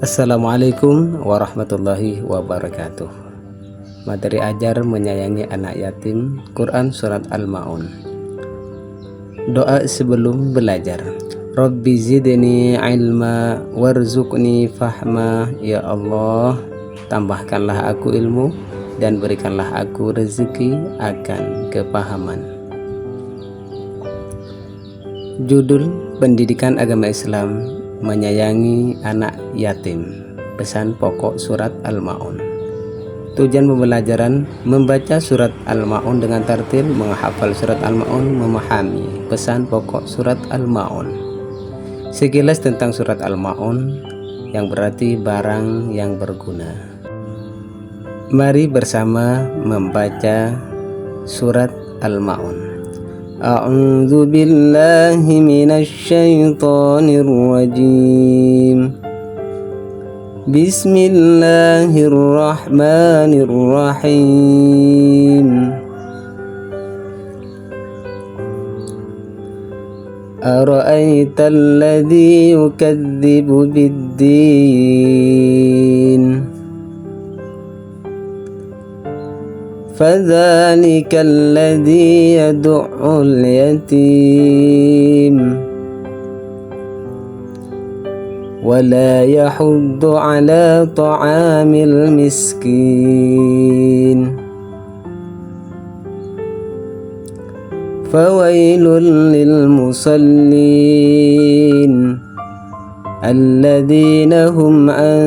Assalamualaikum warahmatullahi wabarakatuh. Materi ajar menyayangi anak yatim, Quran Surat Al-Ma'un. Doa sebelum belajar. Rabbi zidni ilma warzuqni fahma. Ya Allah, tambahkanlah aku ilmu dan berikanlah aku rezeki akan kepahaman. Judul Pendidikan Agama Islam menyayangi anak yatim. Pesan pokok surat Al-Ma'un. Tujuan pembelajaran: membaca surat Al-Ma'un dengan tartil, menghafal surat Al-Ma'un, memahami pesan pokok surat Al-Ma'un. Sekilas tentang surat Al-Ma'un, yang berarti barang yang berguna. Mari bersama membaca surat Al-Ma'un. A'udzu billahi minasy syaithanir rajim. Bismillahirrahmanirrahim. Ara'aital ladzi yukadzibu bid-din فذلك الذي يدعو اليتيم ولا يحض على طعام المسكين فويل للمصلين الذين هم عن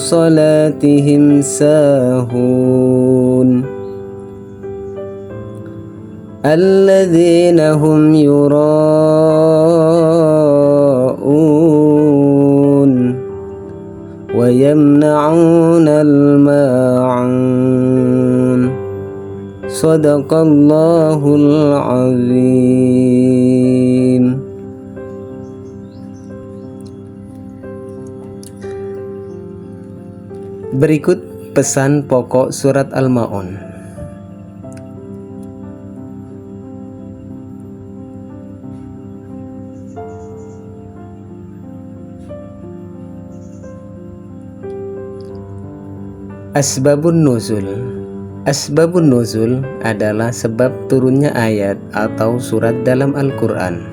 صلاتهم ساهون الذين هم يراءون ويمنعون الماعون صدق الله العظيم. Berikut pesan pokok surat Al-Ma'un. Asbabun Nuzul. Asbabun Nuzul adalah sebab turunnya ayat atau surat dalam Al-Quran.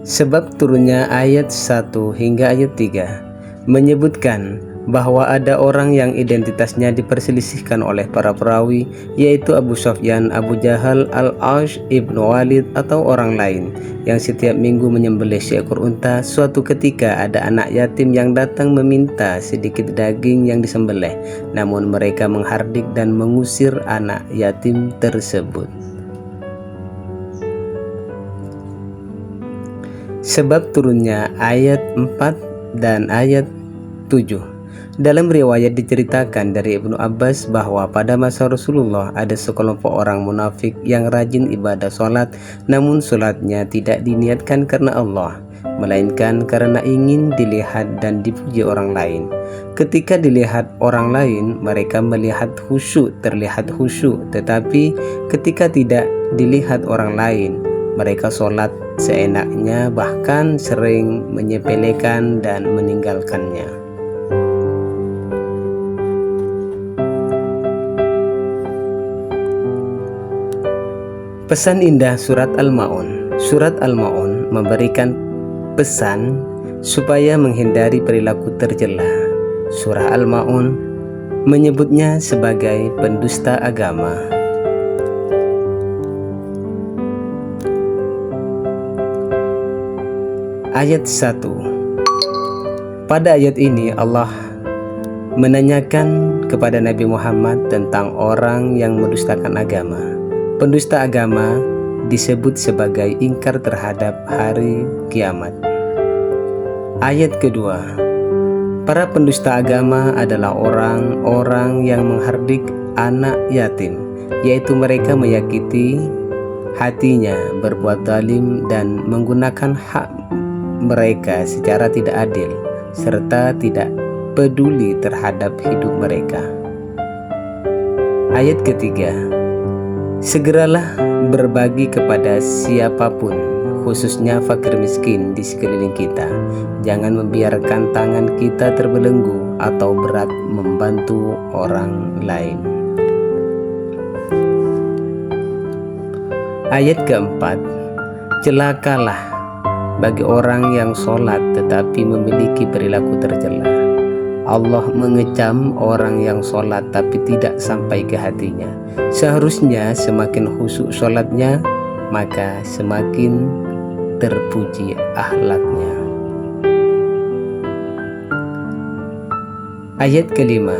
Sebab turunnya ayat 1 hingga ayat 3 menyebutkan bahwa ada orang yang identitasnya diperselisihkan oleh para perawi, yaitu Abu Sufyan, Abu Jahal, Al-Ash, Ibnu Walid atau orang lain yang setiap minggu menyembelih seekor unta. Suatu ketika ada anak yatim yang datang meminta sedikit daging yang disembelih, namun mereka menghardik dan mengusir anak yatim tersebut. Sebab turunnya ayat 4 dan ayat 7. Dalam riwayat diceritakan dari Ibnu Abbas bahwa pada masa Rasulullah ada sekelompok orang munafik yang rajin ibadah sholat, namun sholatnya tidak diniatkan karena Allah, melainkan karena ingin dilihat dan dipuji orang lain. Ketika dilihat orang lain, mereka terlihat khusyuk, tetapi ketika tidak dilihat orang lain, mereka sholat seenaknya, bahkan sering menyepelekan dan meninggalkannya. Pesan indah surat Al-Ma'un. Surat Al-Ma'un memberikan pesan supaya menghindari perilaku tercela. Surah Al-Ma'un menyebutnya sebagai pendusta agama. Ayat 1. Pada ayat ini Allah menanyakan kepada Nabi Muhammad tentang orang yang mendustakan agama. Pendusta agama disebut sebagai ingkar terhadap hari kiamat. Ayat kedua. Para pendusta agama adalah orang-orang yang menghardik anak yatim, yaitu mereka menyakiti hatinya, berbuat zalim dan menggunakan hak mereka secara tidak adil, serta tidak peduli terhadap hidup mereka. Ayat ketiga. Segeralah berbagi kepada siapapun, khususnya fakir miskin di sekeliling kita. Jangan membiarkan tangan kita terbelenggu atau berat membantu orang lain. Ayat keempat, celakalah bagi orang yang sholat tetapi memiliki perilaku tercela. Allah mengecam orang yang sholat tapi tidak sampai ke hatinya. Seharusnya semakin khusyuk sholatnya, maka semakin terpuji akhlaknya. Ayat kelima,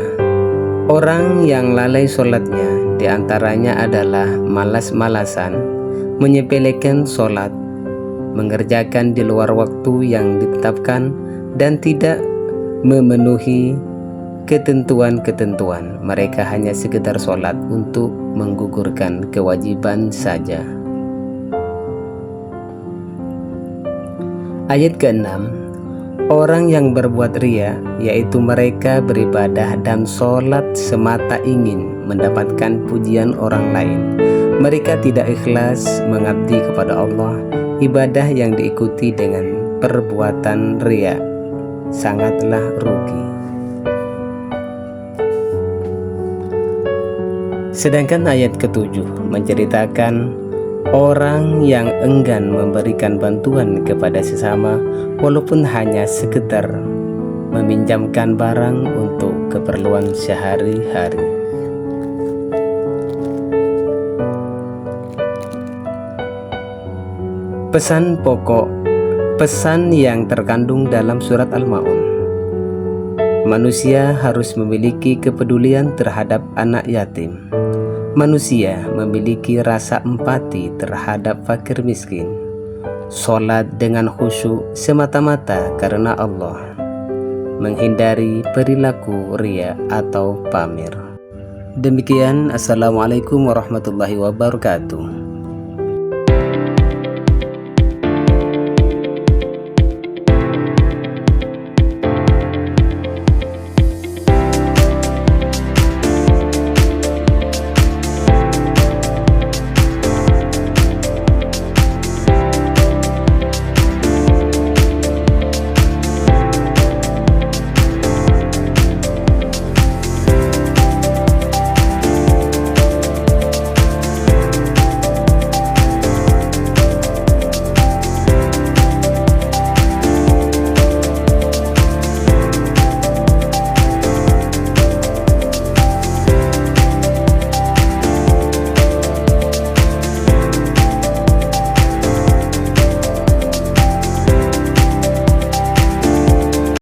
orang yang lalai sholatnya diantaranya adalah malas-malasan, menyepelekan sholat, mengerjakan di luar waktu yang ditetapkan, dan tidak memenuhi ketentuan-ketentuan. Mereka hanya sekedar sholat untuk menggugurkan kewajiban saja. Ayat ke-6, orang yang berbuat riya, yaitu mereka beribadah dan sholat semata ingin mendapatkan pujian orang lain. Mereka tidak ikhlas mengabdi kepada Allah. Ibadah yang diikuti dengan perbuatan riya sangatlah rugi. Sedangkan ayat ke-7 menceritakan orang yang enggan memberikan bantuan kepada sesama walaupun hanya sekedar meminjamkan barang untuk keperluan sehari-hari. Pesan pokok, pesan yang terkandung dalam surat Al-Ma'un. Manusia harus memiliki kepedulian terhadap anak yatim. Manusia memiliki rasa empati terhadap fakir miskin. Sholat dengan khusyuk semata-mata karena Allah. Menghindari perilaku riya atau pamer. Demikian, Assalamualaikum warahmatullahi wabarakatuh.